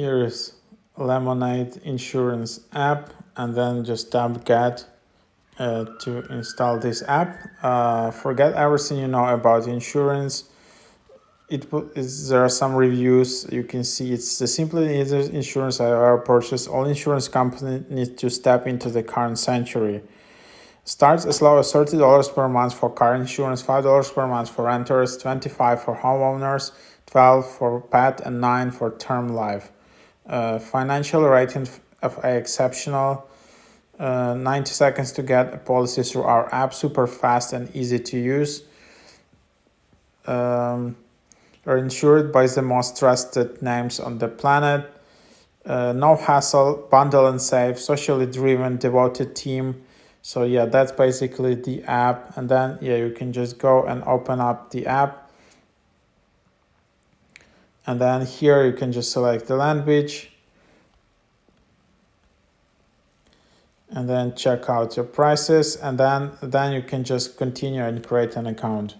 Here is Lemonade Insurance app, and then just tap Get to install this app. Forget everything you know about insurance. There are some reviews. You can see it's the simply easiest insurance I ever purchased. All insurance companies need to step into the current century. Starts as low as $30 per month for car insurance, $5 per month for renters, $25 for homeowners, $12 for pet, and $9 for term life. Financial rating of exceptional. 90 seconds to get a policy through our app. Super fast and easy to use. Are insured by the most trusted names on the planet. No hassle, bundle and save, socially driven, devoted team. So yeah, that's basically the app. And then yeah, you can just go and open up the app. And then here you can just select the language. And then check out your prices. And then you can just continue and create an account.